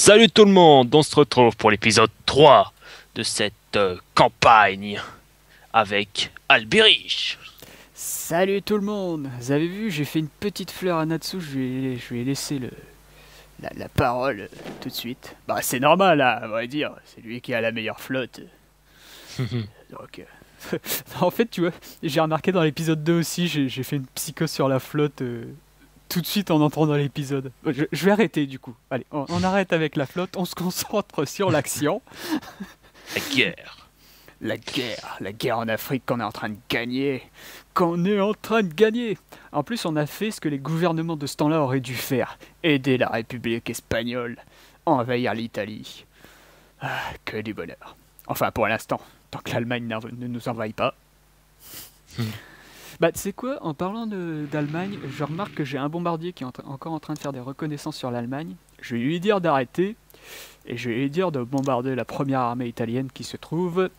Salut tout le monde, on se retrouve pour l'épisode 3 de cette campagne avec Albéric. Salut tout le monde. Vous avez vu, j'ai fait une petite fleur à Natsu, je lui ai laissé la parole tout de suite. Bah c'est normal, hein, à vrai dire, c'est lui qui a la meilleure flotte. Donc, en fait, tu vois, j'ai remarqué dans l'épisode 2 aussi, j'ai fait une psycho sur la flotte tout de suite en entrant dans l'épisode. Je vais arrêter du coup. Allez, on arrête avec la flotte, on se concentre sur l'action. La guerre. La guerre en Afrique qu'on est en train de gagner. Qu'on est en train de gagner. En plus, on a fait ce que les gouvernements de ce temps-là auraient dû faire. Aider la République espagnole. Envahir l'Italie. Ah, que du bonheur. Enfin, pour l'instant. Tant que l'Allemagne ne nous envahit pas. Bah, tu sais quoi, en parlant d'Allemagne, je remarque que j'ai un bombardier qui est encore en train de faire des reconnaissances sur l'Allemagne. Je vais lui dire d'arrêter. Et je vais lui dire de bombarder la première armée italienne qui se trouve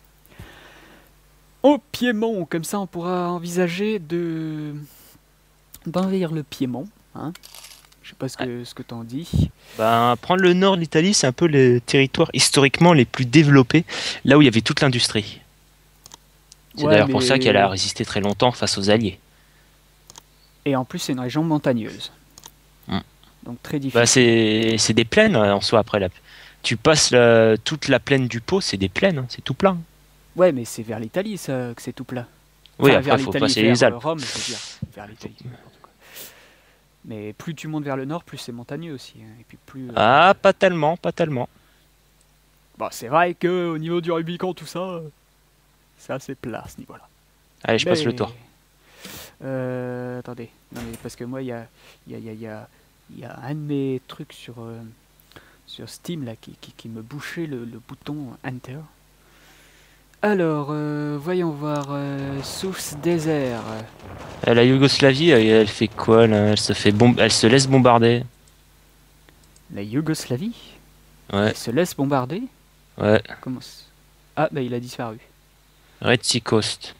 au Piémont. Comme ça, on pourra envisager d'envahir le Piémont. Hein, je sais pas ce que t'en dis. Ben, prendre le nord de l'Italie, c'est un peu le territoire historiquement les plus développés, là où il y avait toute l'industrie. C'est d'ailleurs pour ça qu'elle a résisté très longtemps face aux Alliés. Et en plus, c'est une région montagneuse. Donc très difficile. Bah, c'est des plaines en soi après. Tu passes toute la plaine du Pô, c'est des plaines, hein, c'est tout plat. Ouais, mais c'est vers l'Italie ça, que c'est tout plat. Oui, Enfin, après, il faut passer les Alpes. Rome, je veux dire, vers l'Italie. Mais plus tu montes vers le nord, plus c'est montagneux aussi. Hein. Et puis plus. Ah, pas tellement, pas tellement. Bon, c'est vrai que au niveau du Rubicon, tout ça, c'est assez plat à ce niveau-là. Allez, je passe le tour. Attendez, non mais parce que moi, il y a un de mes trucs sur Steam là qui me bouchait le bouton Enter. Alors, voyons voir. Source désert. La Yougoslavie, elle fait quoi là? Elle se laisse bombarder. La Yougoslavie? Ouais. Elle se laisse bombarder? Ouais. Comment ça? Ah, bah il a disparu. Red Sea Coast.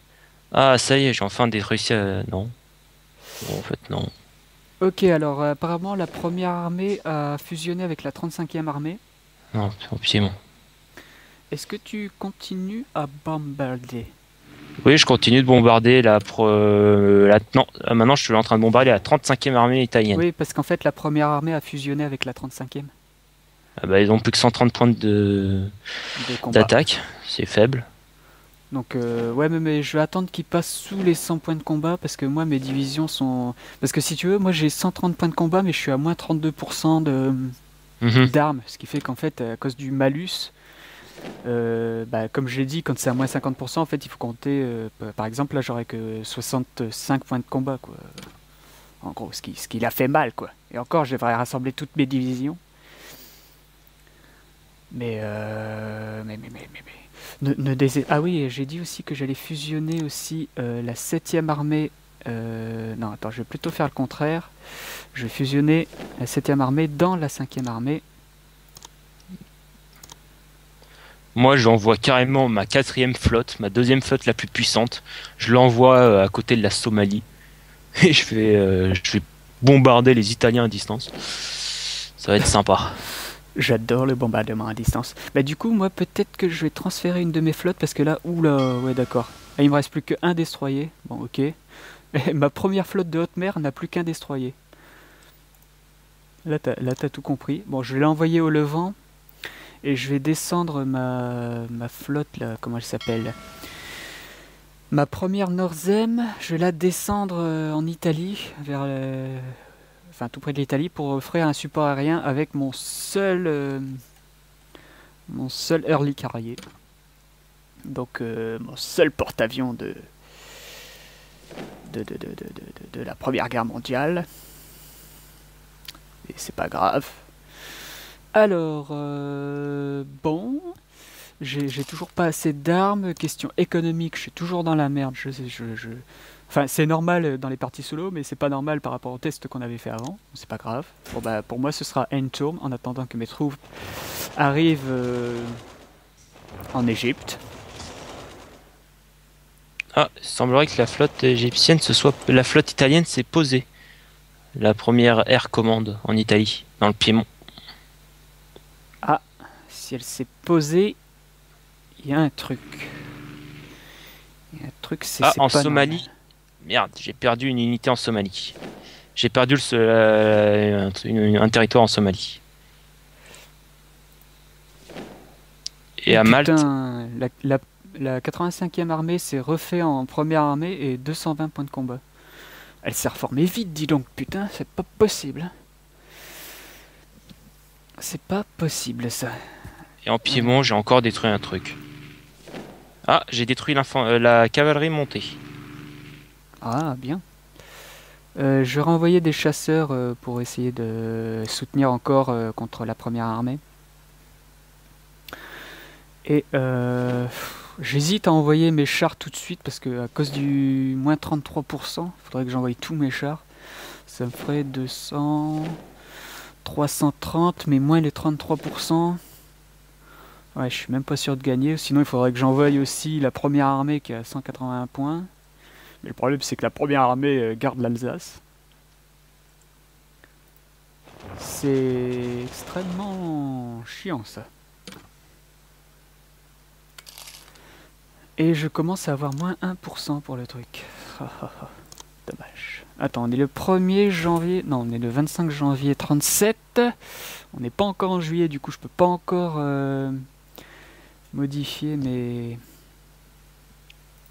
Ah, ça y est, j'ai enfin réussi à... Non. Bon, en fait, non. Ok, alors apparemment la première armée a fusionné avec la 35e armée. Non, au Piémont. Est-ce que tu continues à bombarder? Oui, je continue de bombarder non, maintenant je suis en train de bombarder la 35e armée italienne. Oui, parce qu'en fait la première armée a fusionné avec la 35e. Ah bah, ils ont plus que 130 points d'attaque, c'est faible. Donc ouais, mais je vais attendre qu'ils passent sous les 100 points de combat parce que moi mes divisions sont... Parce que si tu veux, moi j'ai 130 points de combat mais je suis à moins 32% d'armes. Ce qui fait qu'en fait, à cause du malus, comme je l'ai dit, quand c'est à moins 50%, en fait il faut compter... par exemple, là j'aurais que 65 points de combat, quoi. En gros, ce qui l'a fait mal, quoi. Et encore, je devrais rassembler toutes mes divisions. Ah oui, j'ai dit aussi que j'allais fusionner aussi la 7e armée. Non, attends, je vais plutôt faire le contraire. Je vais fusionner la 7e armée dans la 5e armée. Moi, j'envoie carrément ma 4e flotte, ma 2e flotte la plus puissante. Je l'envoie à côté de la Somalie. Et je vais bombarder les Italiens à distance. Ça va être sympa. J'adore le bombardement à distance. Bah du coup, moi, peut-être que je vais transférer une de mes flottes parce que là, oula, ouais, d'accord. Là, il me reste plus qu'un destroyer. Bon, ok. Et ma première flotte de haute mer n'a plus qu'un destroyer. Là, t'as tout compris. Bon, je vais l'envoyer au Levant et je vais descendre ma flotte, là, comment elle s'appelle? Ma première Norzem, je vais la descendre en Italie, enfin tout près de l'Italie, pour offrir un support aérien avec mon seul early carrier. Donc mon seul porte-avions de la Première Guerre mondiale. Et c'est pas grave. Alors, bon... J'ai toujours pas assez d'armes. Question économique, je suis toujours dans la merde. Enfin, c'est normal dans les parties solo, mais c'est pas normal par rapport au test qu'on avait fait avant. C'est pas grave. Bon, bah, pour moi, ce sera Endturm en attendant que mes troupes arrivent en Égypte. Ah, il semblerait que la flotte égyptienne la flotte italienne s'est posée. La première Air Commande en Italie, dans le Piémont. si elle s'est posée, il y a un truc. Il y a un truc, c'est Ah, en pas Somalie. normal. Merde, j'ai perdu une unité en Somalie. J'ai perdu un territoire en Somalie. Et Oh, à Malte, putain, la 85e armée s'est refait en première armée et 220 points de combat. Elle s'est reformée vite, dis donc, putain, c'est pas possible. Hein. C'est pas possible, ça. et en Piémont, j'ai encore détruit un truc. Ah, j'ai détruit la cavalerie montée. Ah, bien. Je vais renvoyer des chasseurs pour essayer de soutenir encore contre la première armée. Et j'hésite à envoyer mes chars tout de suite parce que à cause du moins 33%, il faudrait que j'envoie tous mes chars. Ça me ferait 200, 330, mais moins les 33%. Ouais, je suis même pas sûr de gagner. Sinon, il faudrait que j'envoie aussi la première armée qui a 181 points. Mais le problème, c'est que la première armée garde l'Alsace. C'est extrêmement chiant, ça. Et je commence à avoir moins 1% pour le truc. Dommage. Attends, on est le 1er janvier... Non, on est le 25 janvier 37. On n'est pas encore en juillet, du coup je peux pas encore modifier mes...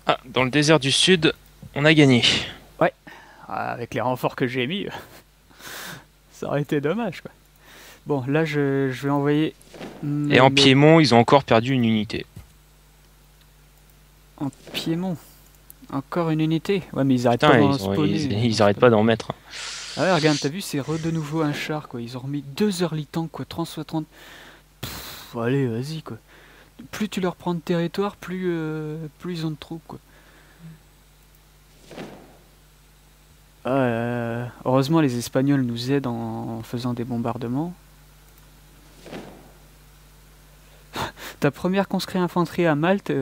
Ah, dans le désert du Sud, on a gagné. Ouais, avec les renforts que j'ai mis, ça aurait été dommage, quoi. Bon, là je vais envoyer... Et en Piémont, ils ont encore perdu une unité. En Piémont. Encore une unité. Ouais, mais ils arrêtent Putain, pas d'en spawner. ils arrêtent pas d'en mettre. Ah ouais, regarde, t'as vu, c'est de nouveau un char, quoi. Ils ont remis 2 early tank, quoi. 30 soit 30. Pff, allez, vas-y, quoi. Plus tu leur prends de territoire, plus ils ont de troupes, quoi. Heureusement, les Espagnols nous aident en faisant des bombardements. Ta première conscrite infanterie à Malte...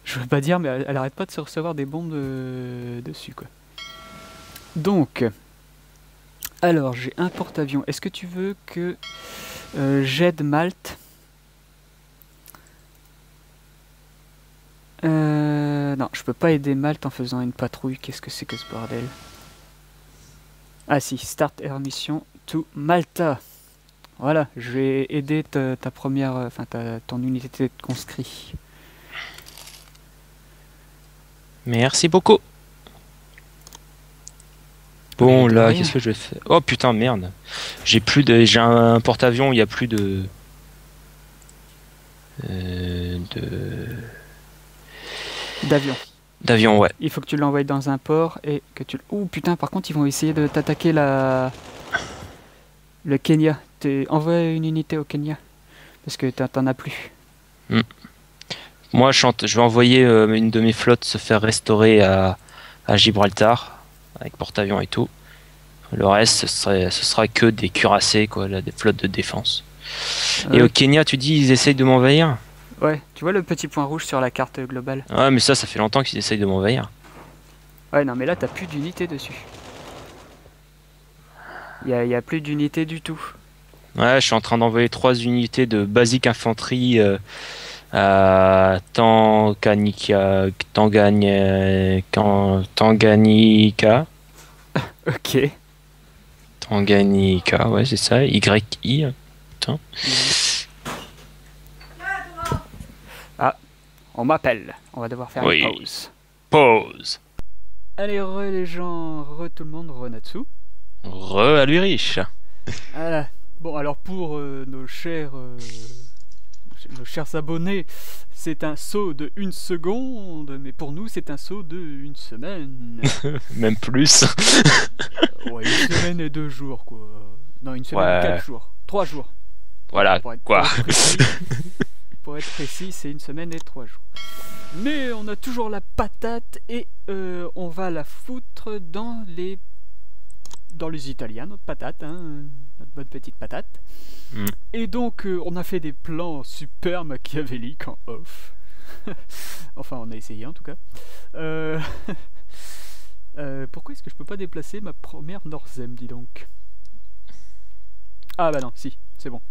Je veux pas dire, mais elle arrête pas de se recevoir des bombes dessus, quoi. Donc, alors j'ai un porte-avions. Est-ce que tu veux que j'aide Malte? Non, je peux pas aider Malte en faisant une patrouille. Qu'est-ce que c'est que ce bordel? Ah si, start air mission to Malta. Voilà, je vais aider ta première, enfin ton unité de conscrit. Merci beaucoup. Bon, là, qu'est-ce que je vais faire? Oh putain, merde. J'ai un porte-avions, il y a plus de... D'avion, ouais. Il faut que tu l'envoies dans un port et que tu... Ouh putain, par contre, ils vont essayer de t'attaquer le Kenya. Envoie une unité au Kenya. Parce que t'en as plus. Moi, je vais envoyer une de mes flottes se faire restaurer à Gibraltar, avec porte-avions et tout. Le reste, ce sera que des cuirassés, quoi, là, des flottes de défense. Et au Kenya, tu dis, ils essayent de m'envahir? Ouais, tu vois le petit point rouge sur la carte globale? Ouais, mais ça fait longtemps qu'ils essayent de m'envahir. Ouais, non, mais là, t'as plus d'unité dessus. Y a plus d'unité du tout. Ouais, je suis en train d'envoyer 3 unités de basique infanterie à Tanganyika. Ok. Tanganyika, ouais, c'est ça. YI. Putain. Ah, on m'appelle. On va devoir faire une pause. Pause. Allez, les gens, tout le monde, Natsu. À lui riche. Voilà. Bon, alors pour nos chers abonnés, c'est un saut de 1 seconde, mais pour nous, c'est un saut de 1 semaine. Même plus. Ouais, 1 semaine et 2 jours, quoi. Non, 1 semaine et 4 jours. 3 jours. Voilà, Pour être précis, c'est 1 semaine et 3 jours. Mais on a toujours la patate et on va la foutre dans les Italiens, notre patate, hein, notre bonne petite patate. Et donc on a fait des plans super machiavéliques en off. Enfin, on a essayé en tout cas. Pourquoi est-ce que je peux pas déplacer ma première Norzem, dis donc? Ah bah non, si, c'est bon.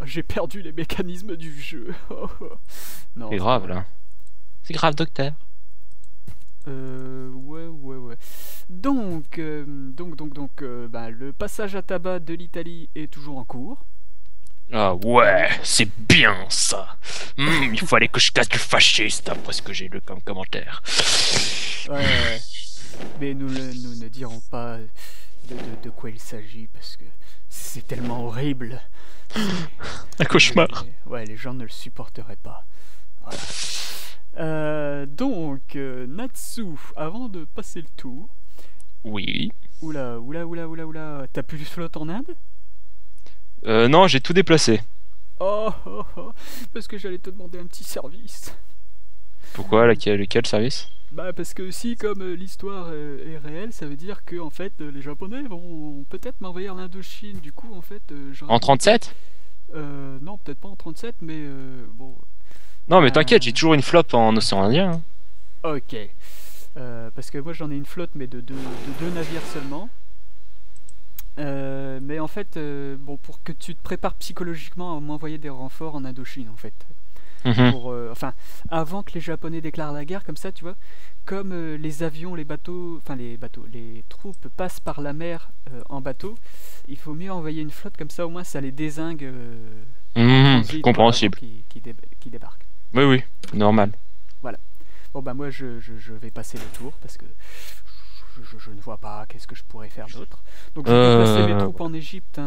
J'ai perdu les mécanismes du jeu. Non, C'est c'est grave pas là. C'est grave, docteur. Ouais. Donc, bah, le passage à tabac de l'Italie est toujours en cours. Ah ouais, c'est bien ça. Il fallait que je casse du fasciste après ce que j'ai lu comme commentaire. Ouais. Mais nous ne dirons pas de quoi il s'agit parce que c'est tellement horrible. Un cauchemar. Ouais, les gens ne le supporteraient pas. Voilà. Natsu, avant de passer le tour. Oui. Oula. T'as plus de flotte en Inde? Non, j'ai tout déplacé. Oh, parce que j'allais te demander un petit service. Pourquoi? Lequel service? Bah parce que si comme l'histoire est réelle, ça veut dire que en fait les Japonais vont peut-être m'envahir l'Indochine. Du coup en fait j'aurais En 37? non peut-être pas en 37 mais bon. Non, mais t'inquiète, j'ai toujours une flotte en océan Indien. Hein. Ok. Parce que moi j'en ai une flotte mais de deux navires seulement. Mais en fait bon pour que tu te prépares psychologiquement à m'envoyer des renforts en Indochine en fait. Mhm. Enfin, avant que les Japonais déclarent la guerre, comme ça, tu vois, comme les avions, les bateaux, les troupes passent par la mer en bateau, il faut mieux envoyer une flotte, comme ça au moins ça les dézingue en transit, quoi, avant Compréhensible. qu'ils débarquent. Oui, normal. Voilà. Bon bah moi je vais passer le tour parce que je ne vois pas qu'est-ce que je pourrais faire d'autre. Donc je vais placer mes troupes en Égypte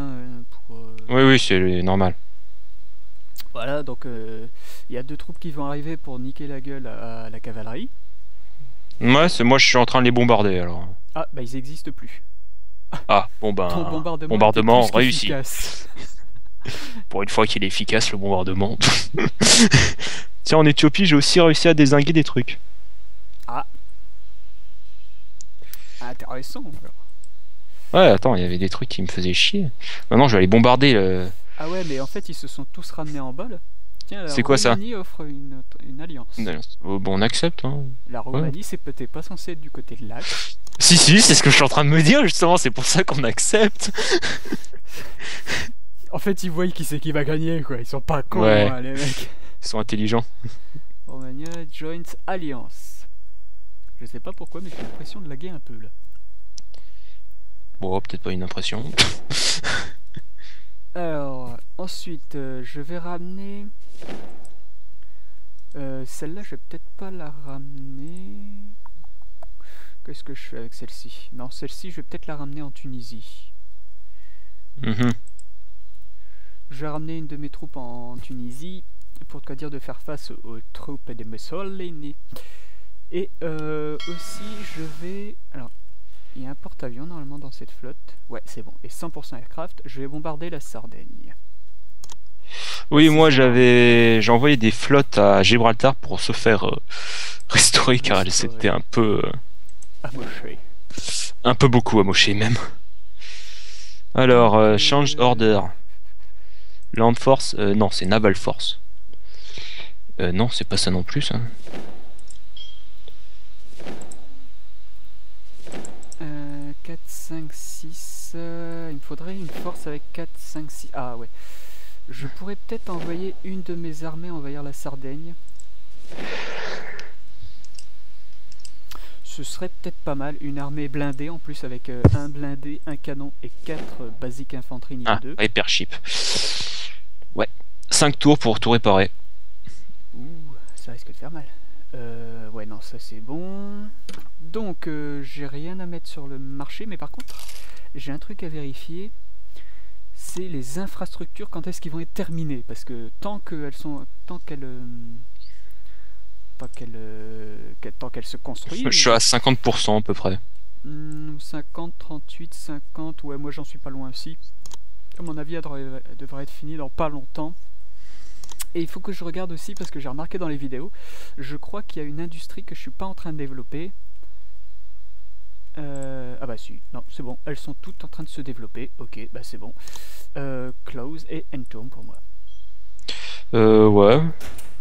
pour. Oui, c'est normal. Voilà, donc il y a deux troupes qui vont arriver pour niquer la gueule à la cavalerie. Ouais, moi je suis en train de les bombarder alors. Ah, bah ils existent plus. Ah, bon Ton ben. bombardement était plus Réussi. qu'efficace. Pour une fois qu'il est efficace le bombardement. Tiens, en Éthiopie, j'ai aussi réussi à dézinguer des trucs. Ah. Intéressant. Alors. Ouais, attends, il y avait des trucs qui me faisaient chier. Maintenant, je vais aller bombarder le. Ah ouais, mais en fait ils se sont tous ramenés en bol. Tiens, la C'est quoi ça? Roumanie offre une alliance. Oh, bon, on accepte. Hein. La Roumanie, c'est peut-être pas censé être du côté de l'Axe. Si, c'est ce que je suis en train de me dire justement, c'est pour ça qu'on accepte. En fait, ils voient qui c'est qui va gagner, quoi. Ils sont pas cons, Ouais. hein, les mecs. Ils sont intelligents. Romania Joint Alliance. Je sais pas pourquoi, mais j'ai l'impression de laguer un peu là. Bon, peut-être pas une impression. Alors, ensuite, je vais ramener. Celle-là, je vais peut-être pas la ramener. Qu'est-ce que je fais avec celle-ci? Non, celle-ci, je vais peut-être la ramener en Tunisie. Mhm. Je vais ramener une de mes troupes en Tunisie pour te dire de faire face aux troupes de Mussolini. Et aussi, je vais. Alors, il y a un porte-avions normalement dans cette flotte. Ouais, c'est bon. Et 100% aircraft, je vais bombarder la Sardaigne. Oui, moi j'ai envoyé des flottes à Gibraltar pour se faire restaurer car elles s'étaient amoché. Un peu beaucoup amochées même. Alors, change order. Land Force, non, c'est Naval Force. Non, c'est pas ça non plus, ça. 4, 5, 6. Il me faudrait une force avec 4, 5, 6. Ah ouais. Je pourrais peut-être envoyer une de mes armées envahir la Sardaigne. Ce serait peut-être pas mal. Une armée blindée en plus avec un blindé, un canon et 4 basiques infanterie niveau 2. Repair ship. Ouais. 5 tours pour tout réparer. Ouh, ça risque de faire mal. Ouais, non, ça c'est bon. Donc, j'ai rien à mettre sur le marché, mais par contre, j'ai un truc à vérifier. C'est les infrastructures, quand est-ce qu'ils vont être terminées. Parce que tant qu'elles se construisent... Je suis à 50% à peu près. 50, 38, 50... Ouais, moi j'en suis pas loin aussi. À mon avis, elle devrait être finie dans pas longtemps. Et il faut que je regarde aussi, parce que j'ai remarqué dans les vidéos, je crois qu'il y a une industrie que je suis pas en train de développer. Ah bah si, non, c'est bon, elles sont toutes en train de se développer. Ok, bah c'est bon. Close et Entomb pour moi. Ouais.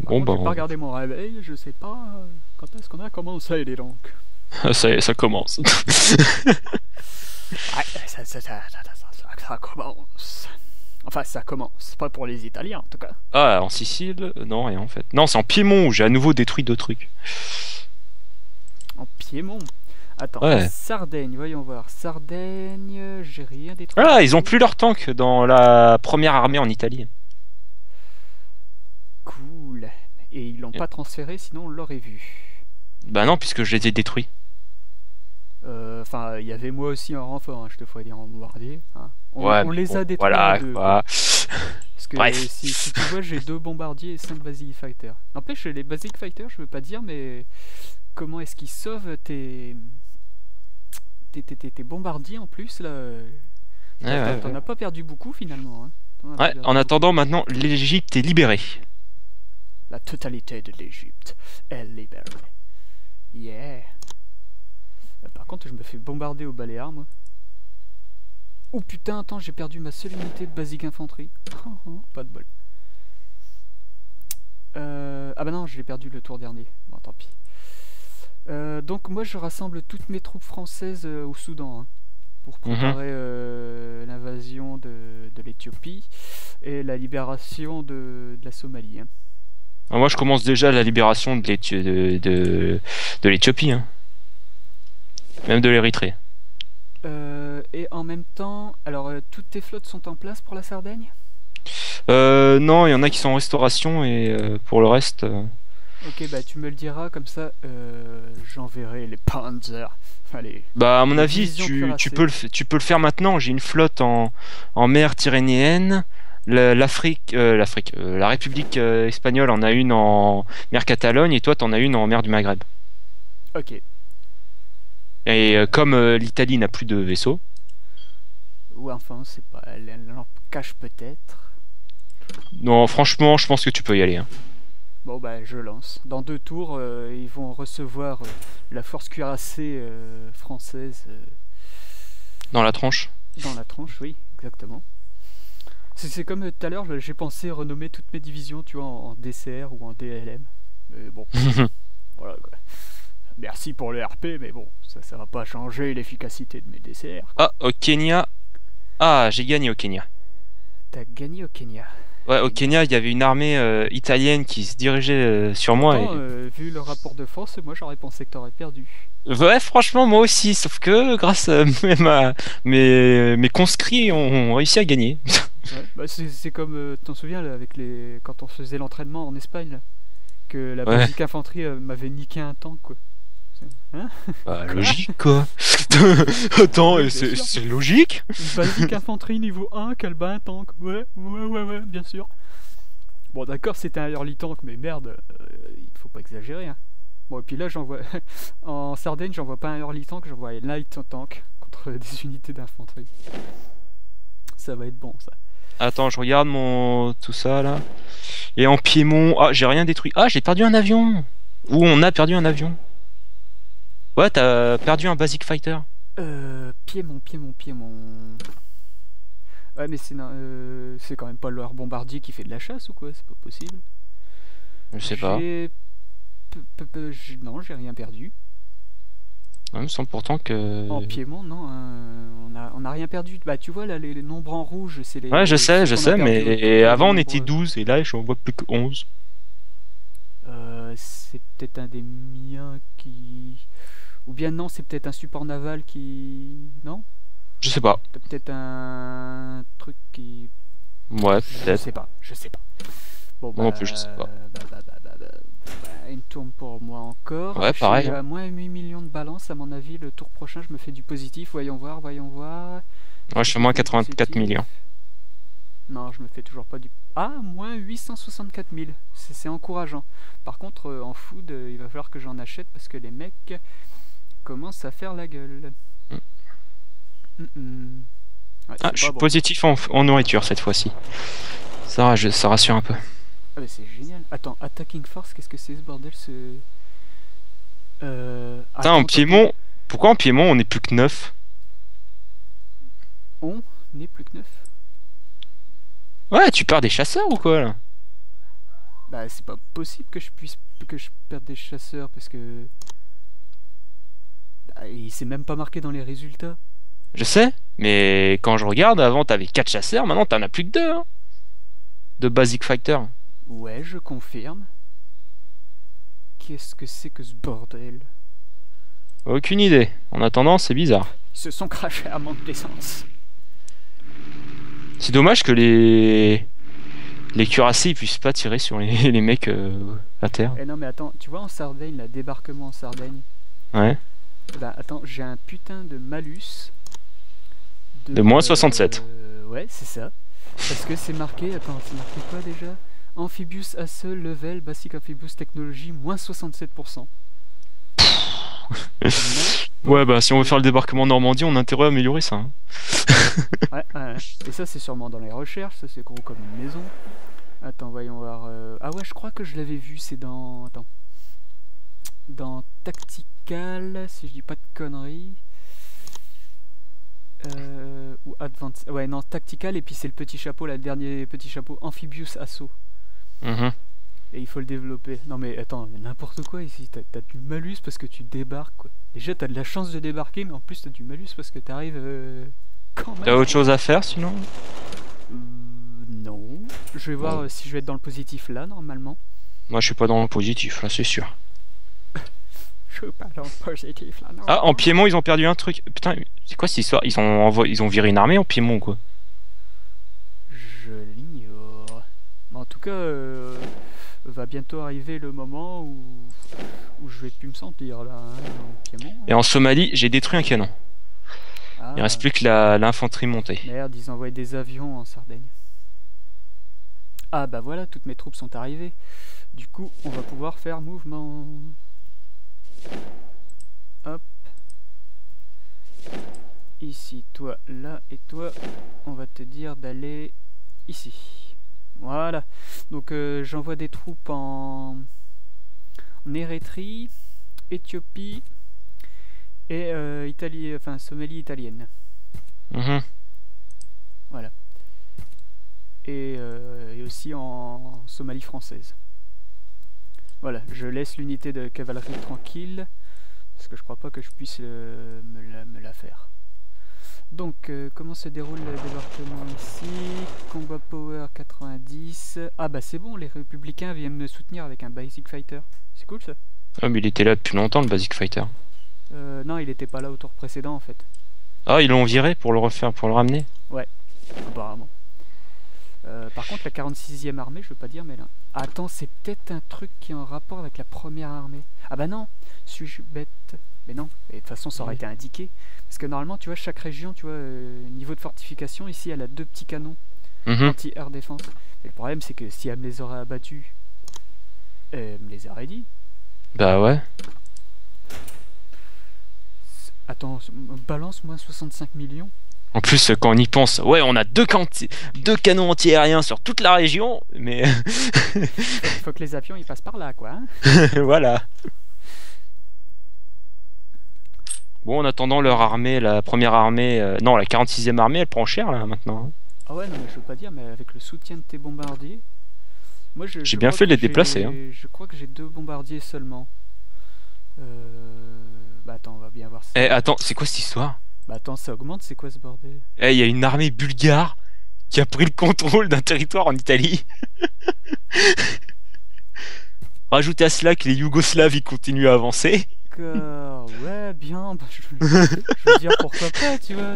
Par contre, j'ai pas regardé mon réveil, je sais pas quand est-ce qu'on a commencé, dis donc. Ça commence. Ouais, ça commence. Enfin, ça commence. Pas pour les Italiens, en tout cas. Ah, en Sicile? Non, rien en fait. Non, c'est en Piémont où j'ai à nouveau détruit deux trucs. En Piémont. Attends, Ouais. Sardaigne, voyons voir. Sardaigne, j'ai rien détruit. Ah, ils ont plus leur tank dans la première armée en Italie. Cool. Et ils l'ont pas transféré, sinon on l'aurait vu. Bah non, puisque je les ai détruits. Enfin, il y avait moi aussi en renfort, hein, je te ferais dire en bombardier. Hein. Ouais, On mais les bon, a détruits voilà, à deux. quoi. Parce que Bref. si tu vois, j'ai 2 bombardiers et 5 Basic Fighters. N'empêche, les Basic Fighters, je veux pas dire, mais comment est-ce qu'ils sauvent tes bombardiers en plus là Ouais, ouais, T'en ouais. as pas perdu beaucoup finalement. Hein. T'en as pas Ouais, perdu en beaucoup. attendant, maintenant, l'Égypte est libérée. La totalité de l'Égypte est libérée. Yeah. Par contre, je me fais bombarder au Baléares, moi. Oh putain, attends, j'ai perdu ma seule unité de basique infanterie. Pas de bol. Ah bah non, je l'ai perdu le tour dernier. Bon, tant pis. Donc moi, je rassemble toutes mes troupes françaises au Soudan. Hein, pour préparer l'invasion de l'Éthiopie et la libération de la Somalie. Hein. Alors moi, je commence déjà la libération de l'Éthiopie, hein. Même de l'Érythrée. Et en même temps, alors toutes tes flottes sont en place pour la Sardaigne? Non, il y en a qui sont en restauration et pour le reste. Ok, bah tu me le diras, comme ça j'enverrai les Panzer. Allez. Bah, à mon Les avis, divisions cuirassées. tu peux le faire maintenant. J'ai une flotte en mer Tyrrhénienne. La République espagnole en a une en mer Catalogne et toi, t'en as une en mer du Maghreb. Ok. Et comme l'Italie n'a plus de vaisseaux, Ou enfin, c'est pas. Elle en cache peut-être. non, franchement, je pense que tu peux y aller, hein. Bon, bah je lance. Dans 2 tours, ils vont recevoir la force cuirassée française Dans la tronche. dans la tronche, oui, exactement. C'est comme tout à l'heure, j'ai pensé renommer toutes mes divisions, tu vois, en DCR ou en DLM. Mais bon, voilà quoi. Merci pour le RP, mais bon, ça va pas changer l'efficacité de mes DCR. Ah, au Kenya. Ah, j'ai gagné au Kenya. T'as gagné au Kenya. Ouais, au Kenya, il y avait une armée italienne qui se dirigeait sur moi. Pourtant, vu le rapport de force, moi j'aurais pensé que t'aurais perdu. Ouais, franchement, moi aussi. Sauf que grâce à mes conscrits ont réussi à gagner. Ouais, bah c'est comme, t'en souviens là, avec quand on faisait l'entraînement en Espagne, là, que la Ouais, basique infanterie m'avait niqué un tank, quoi. Hein? bah, Quoi? logique, quoi. Attends, Oui, bien sûr. c'est logique. Une basique infanterie niveau 1 qu'elle bat un tank. Ouais, bien sûr. Bon, d'accord, c'était un early tank, mais merde, il faut pas exagérer. Hein. Bon, et puis là, j'envoie. En Sardaigne, j'envoie pas un early tank, j'envoie un light tank contre des unités d'infanterie. Ça va être bon, ça. Attends, je regarde tout ça là. Et en Piémont, ah, j'ai rien détruit. Ah, j'ai perdu un avion. Ou on a perdu un avion. Ouais, t'as perdu un Basic Fighter. Piémont. Ouais, mais c'est quand même pas leur bombardier qui fait de la chasse ou quoi? C'est pas possible. Je sais pas. Non, j'ai rien perdu. Ouais, il me semble pourtant que. En Piémont, non, on a rien perdu. Bah, tu vois, là, les nombres en rouge, c'est Ouais, je sais, ceux qu'on a perdus mais avant on les était nombres- 12 et là j'en vois plus que 11. C'est peut-être un des miens qui. Ou bien non, c'est peut-être un support naval qui. Non? Je sais pas. T'as peut-être un truc qui. Ouais, Je peut-être. sais pas, je sais pas. Bon, Moi non plus, je sais pas. Une tourne pour moi encore. Ouais, Je pareil, suis hein. à moins 8 millions de balance, à mon avis. Le tour prochain, je me fais du positif. Voyons voir. Ouais, je fais moins 84 millions. Non, je me fais toujours pas du. Ah, moins 864 000. C'est encourageant. Par contre, en food, il va falloir que j'en achète parce que les mecs commencent à faire la gueule. Ouais, Ah, c'est je suis pas bon. positif en nourriture cette fois-ci. Ça rassure un peu. Ah, mais c'est génial. Attends, Attacking Force, qu'est-ce que c'est ce bordel Putain, en Piémont, pourquoi en Piémont on est plus que 9? On n'est plus que 9. Ouais, tu perds des chasseurs ou quoi là? Bah, c'est pas possible que je perde des chasseurs parce que. Bah, il s'est même pas marqué dans les résultats. Je sais, mais quand je regarde, avant t'avais 4 chasseurs, maintenant t'en as plus que 2 hein, de Basic Fighter. Ouais, je confirme. Qu'est-ce que c'est que ce bordel? Aucune idée. En attendant, c'est bizarre. Ils se sont crachés à manque d'essence. C'est dommage que les cuirassés ils puissent pas tirer sur les mecs à terre. Eh non mais attends, tu vois en Sardaigne, là, débarquement en Sardaigne. Ouais. Bah attends, j'ai un putain de malus. De moins 67. Ouais, c'est ça. Parce que c'est marqué, attends, c'est marqué quoi déjà? Amphibious Assault Level Basic Amphibious Technology, moins 67%. Ouais, bah si on veut faire le débarquement en Normandie, on a intérêt à améliorer ça. Hein. Ouais, ouais. Et ça, c'est sûrement dans les recherches, ça c'est gros comme une maison. Attends, voyons voir. Ah ouais, je crois que je l'avais vu, c'est dans. Attends. Dans Tactical, si je dis pas de conneries. Ou Advance. Ouais, non, Tactical, et puis c'est le petit chapeau, là, le dernier petit chapeau, Amphibious Assaut. Mhm. Et il faut le développer. Non mais attends, n'importe quoi ici, t'as du malus parce que tu débarques quoi. Déjà t'as de la chance de débarquer, mais en plus t'as du malus parce que t'arrives quand même. T'as autre chose à faire sinon? Non. Je vais voir Bon. si je vais être dans le positif là normalement. Moi je suis pas dans le positif, là c'est sûr. Je suis pas dans le positif là non. Ah, en Piémont ils ont perdu un truc. Putain, c'est quoi cette histoire? Ils ont viré une armée en Piémont quoi. Je l'ignore. Mais en tout cas, va bientôt arriver le moment où je vais plus me sentir là, hein, en Piémont. Et en Somalie, j'ai détruit un canon. Ah, Il reste plus que l'infanterie montée. merde, ils envoient des avions en Sardaigne. Ah bah voilà, toutes mes troupes sont arrivées. Du coup, on va pouvoir faire mouvement. Hop. Ici, toi, là, et toi, on va te dire d'aller ici. Voilà. Donc j'envoie des troupes en Érythrée, Éthiopie et Italie, enfin Somalie italienne. Mhm. Voilà. Et aussi en Somalie française. Voilà, je laisse l'unité de cavalerie tranquille parce que je crois pas que je puisse me la faire. Donc, comment se déroule le débarquement ici? Combat Power 90. Ah bah c'est bon, les républicains viennent me soutenir avec un Basic Fighter. C'est cool ça. Ah, mais il était là depuis longtemps le Basic Fighter. Non, il était pas là au tour précédent en fait. Ah, ils l'ont viré pour le refaire, pour le ramener? Ouais, apparemment. Par contre, la 46e armée, je veux pas dire, mais là. Attends, c'est peut-être un truc qui est en rapport avec la première armée. Ah bah non, suis-je bête? Mais non, et de toute façon, ça aurait été indiqué. Parce que normalement, tu vois, chaque région, tu vois, niveau de fortification, ici, elle a 2 petits canons anti-air défense. Et le problème, c'est que si elle me les aurait abattus, elle me les aurait dit. Bah ouais. Attends, balance moins 65 millions. En plus, quand on y pense, ouais, on a deux canons anti-aériens sur toute la région, mais Faut que les avions ils passent par là, quoi. Hein. voilà. Bon, en attendant, leur armée, la première armée, non, la 46e armée, elle prend cher là maintenant. Ah ouais, non, mais je veux pas dire, mais avec le soutien de tes bombardiers. Moi, J'ai bien fait de les déplacer. Hein. Je crois que j'ai 2 bombardiers seulement. Bah attends, on va bien voir ça. Eh, attends, c'est quoi cette histoire? Bah attends, ça augmente, c'est quoi ce bordel? Eh, il y a une armée bulgare qui a pris le contrôle d'un territoire en Italie. Rajoutez à cela que les Yougoslaves ils continuent à avancer. D'accord, ouais, bien. Bah, je veux dire, pourquoi pas, tu vois.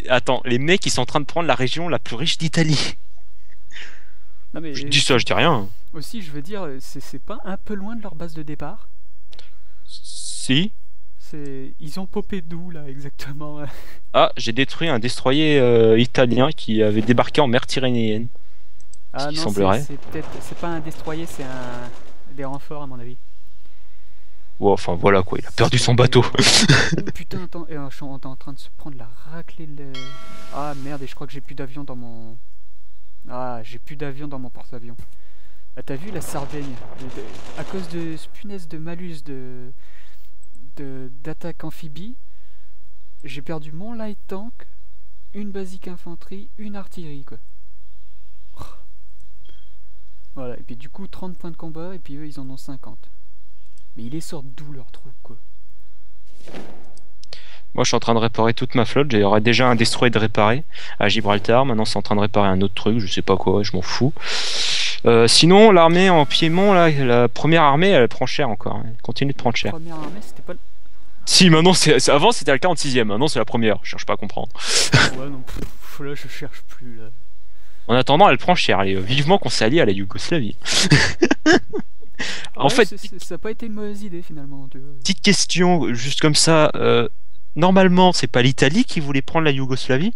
Attends, les mecs ils sont en train de prendre la région la plus riche d'Italie. Non, mais Je dis ça, je dis rien. aussi, je veux dire, c'est pas un peu loin de leur base de départ? Si. Ils ont popé d'où là exactement? Ah, j'ai détruit un destroyer italien qui avait débarqué en mer Tyrrhénienne. Ce Ah qui non, semblerait. c'est pas un destroyer, c'est des renforts à mon avis. Ouais, enfin voilà quoi, il a perdu son bateau. Oh putain, attends, je suis en train de se prendre la raclée. Ah merde, et je crois que j'ai plus d'avion dans mon. Ah, j'ai plus d'avion dans mon porte-avions. Ah, t'as vu la Sardaigne? À cause de ce punaise de malus d'attaque amphibie, j'ai perdu mon light tank, une basique infanterie, une artillerie quoi. Voilà, et puis du coup 30 points de combat, et puis eux ils en ont 50. Mais ils les sortent d'où leurs troupes quoi? Moi, je suis en train de réparer toute ma flotte. J'aurais déjà un destroyer de réparer à Gibraltar. Maintenant, c'est en train de réparer un autre truc. Je sais pas quoi, je m'en fous. Sinon, l'armée en Piémont, là, la première armée, elle prend cher encore. Elle continue de prendre cher. Première armée, c'était pas. Si, maintenant, avant, c'était la 46e. Maintenant, c'est la première. Je cherche pas à comprendre. Ouais, non, là, je cherche plus, là. En attendant, elle prend cher. Allez, vivement qu'on s'allie à la Yougoslavie. En Ouais, fait, ça n'a pas été une mauvaise idée, finalement. Tu vois. petite question, juste comme ça. Normalement, c'est pas l'Italie qui voulait prendre la Yougoslavie?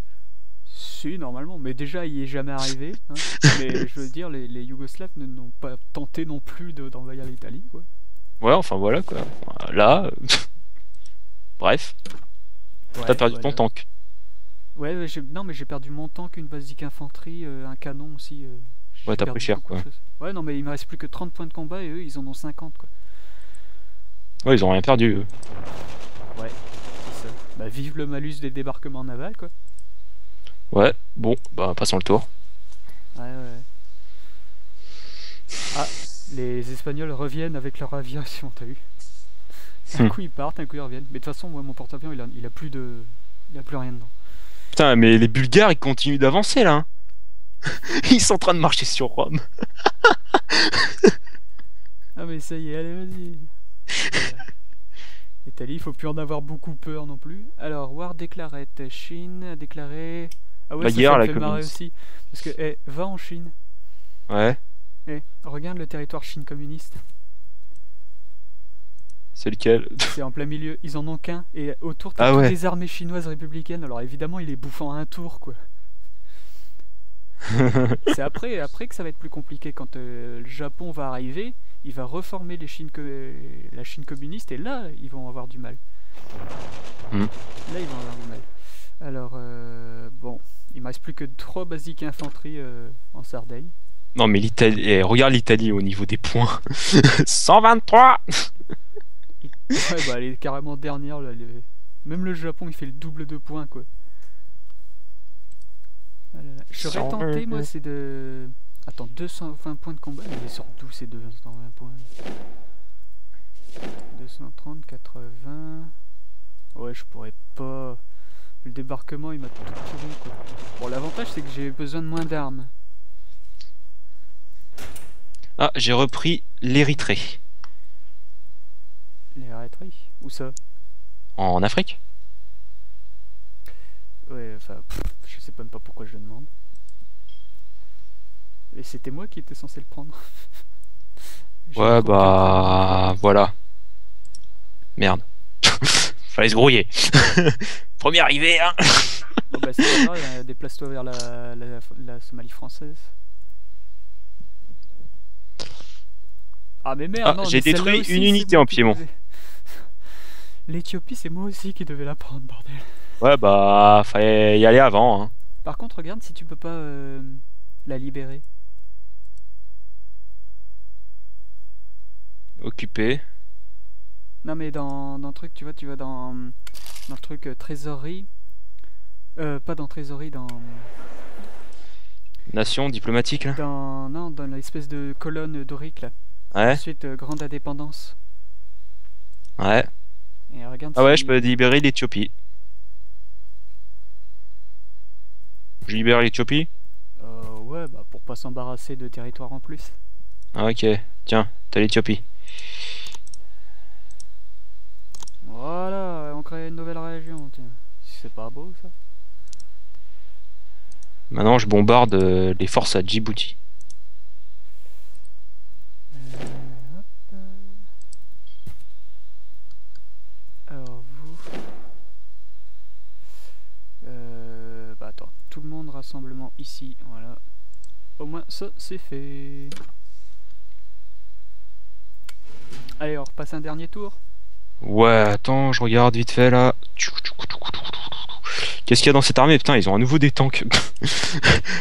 Si, normalement, mais déjà, il y est jamais arrivé. Hein. Mais je veux dire, les Yougoslaves n'ont pas tenté non plus d'envahir l'Italie, quoi. Ouais, enfin voilà quoi. Là, bref, Ouais, t'as perdu voilà. ton tank. Ouais, non, mais j'ai perdu mon tank, une basique infanterie, un canon aussi. J'ai Ouais, t'as pris perdu cher beaucoup de quoi. choses. Ouais, non, mais il me reste plus que 30 points de combat et eux, ils en ont 50, quoi. Ouais, ils ont rien perdu eux. Ouais, c'est ça. Bah, vive le malus des débarquements navals, quoi. Ouais, bon, bah passons le tour. Ouais, ouais. Ah, les Espagnols reviennent avec leur aviation, t'as vu? Un coup ils partent, un coup ils reviennent. Mais de toute façon, moi, mon porte-avions, il a plus de... Il a plus rien dedans. Putain, mais les Bulgares ils continuent d'avancer là. Hein. Ils sont en train de marcher sur Rome. Ah mais ça y est, allez, vas-y. L'Italie, il faut plus en avoir beaucoup peur non plus. Alors, War déclarette. Chine a déclaré... Ah ouais, La ça, guerre, ça me la fait marrer communiste. aussi. Parce que, va en Chine. Ouais, Regarde le territoire Chine communiste. c'est lequel? C'est en plein milieu. Ils en ont qu'un. Et autour, t'as Ah toutes ouais. les armées chinoises républicaines. Alors évidemment, ils les bouffent en un tour, quoi. C'est après que ça va être plus compliqué. Quand le Japon va arriver, il va reformer la Chine communiste. Et là, ils vont avoir du mal. Hmm. Là, ils vont avoir du mal. Alors, bon, il me reste plus que 3 basiques infanterie en Sardaigne. Non mais l'Italie, regarde l'Italie au niveau des points. 123. Ouais, bah, elle est carrément dernière. Là, même le Japon, il fait le double de points, quoi. Ah là là. Je serais tenté, moi, c'est de... Attends, 220 points de combat. Il est sur d'où ces 220 points? 230, 80... Ouais, je pourrais pas... Le débarquement, il m'a tout pourri, quoi. Bon, l'avantage, c'est que j'ai besoin de moins d'armes. Ah, j'ai repris l'Érythrée. Les rateries. Où ça? En Afrique? Ouais, enfin, je sais même pas pourquoi je le demande. Et c'était moi qui étais censé le prendre. Ouais, bah voilà. Merde. Fallait se grouiller. Premier arrivé, hein. Bon, bah, c'est pas grave, déplace-toi vers la Somalie française. Ah, mais merde, Ah, non, j'ai mais celle-là détruit aussi, une c'est unité moi en qui Piémont. L'Éthiopie, c'est moi aussi qui devais la prendre, bordel. Ouais, bah fallait y aller avant. Hein. Par contre, regarde si tu peux pas la libérer. Occupé. Non, mais dans le truc, tu vas dans le truc trésorerie. Pas dans trésorerie, Nation diplomatique là. non, dans l'espèce de colonne dorique là. Ouais. Ensuite, grande indépendance. Ouais. Et regarde Ah ouais, si- je peux libérer l'Éthiopie. Je libère l'Éthiopie? Ouais, bah pour pas s'embarrasser de territoire en plus. Ah ok. Tiens, t'as l'Éthiopie. Voilà, on crée une nouvelle région, tiens. C'est pas beau ça? Maintenant, je bombarde les forces à Djibouti. Hop. Alors vous... bah attends, tout le monde rassemblement ici, voilà. Au moins ça c'est fait. Allez, on repasse un dernier tour. Ouais, attends, je regarde vite fait là. Qu'est-ce qu'il y a dans cette armée? Putain, ils ont à nouveau des tanks.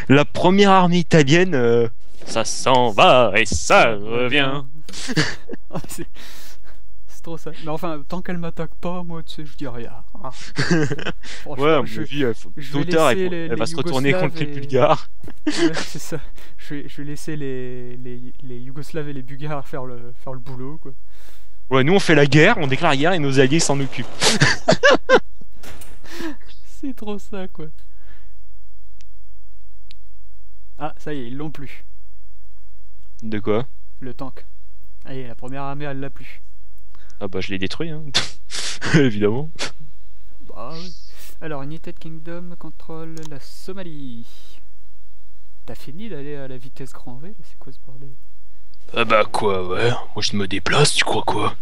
La première armée italienne, ça s'en va et ça revient. Ah, c'est trop ça. Mais enfin, tant qu'elle m'attaque pas, moi tu sais, je dis rien. Ah. Franchement, Ouais, à mon je avis, je tôt ou vais tard, laisser elle va se retourner Yougoslaves contre les et- Bulgares. Ouais, c'est ça. Je vais laisser les Yougoslaves et les Bulgares faire le boulot, quoi. Ouais, nous on fait la guerre, on déclare la guerre et nos alliés s'en occupent. C'est trop ça, quoi. Ah, ça y est, ils l'ont plus. De quoi? Le tank. Allez, la première armée, elle l'a plus. Ah bah je l'ai détruit, hein. Évidemment. Bah oui. Alors, United Kingdom contrôle la Somalie. T'as fini d'aller à la vitesse grand V, là? C'est quoi ce bordel? Ah bah quoi, ouais. Moi je me déplace, tu crois quoi?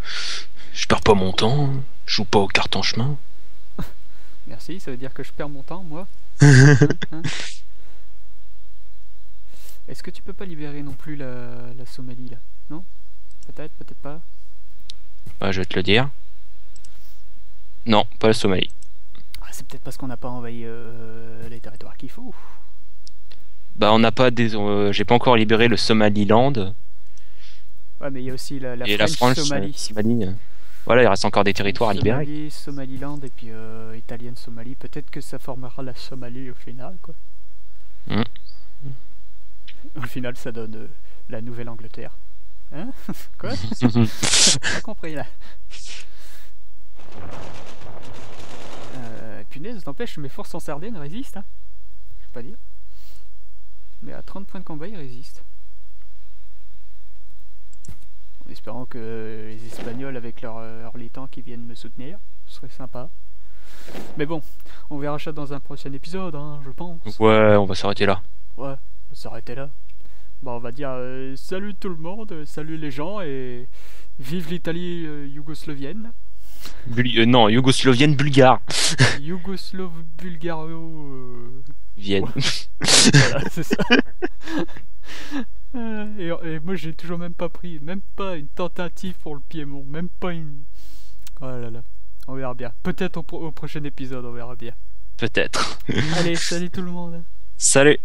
Je perds pas mon temps, je joue pas aux cartes en chemin. Merci, ça veut dire que je perds mon temps, moi. Hein? Est-ce que tu peux pas libérer non plus la Somalie, là? Non? Peut-être, peut-être pas. Bah je vais te le dire. Non, pas la Somalie. Ah, c'est peut-être parce qu'on n'a pas envahi les territoires qu'il faut. Bah on n'a pas des... j'ai pas encore libéré le Somaliland. Ouais, mais il y a aussi la Et French la France, Somalie. Somalie. Voilà, il reste encore des territoires à libérer. Somalie, Somaliland et puis italienne Somalie. Peut-être que ça formera la Somalie au final, quoi. Mm. Au final, ça donne la Nouvelle-Angleterre. Hein? Quoi? Pas compris là. Punaise, n'empêche, mes forces en Sardaigne résistent. Hein. Je peux pas dire. Mais à 30 points de combat, ils résistent. En espérant que les Espagnols, avec leur early tank, qui viennent me soutenir. Ce serait sympa. Mais bon, on verra ça dans un prochain épisode, hein, je pense. Ouais, on va s'arrêter là. Ouais, on va s'arrêter là. Bon, on va dire salut tout le monde, salut les gens et vive l'Italie yougoslavienne. Non, yougoslavienne bulgare. Yougoslave-bulgaro. Vienne. Voilà, c'est ça. Et moi j'ai toujours même pas pris, même pas une tentative pour le Piémont, même pas une. Oh là là, on verra bien. Peut-être au prochain épisode, on verra bien. Peut-être. Allez, salut tout le monde. Salut.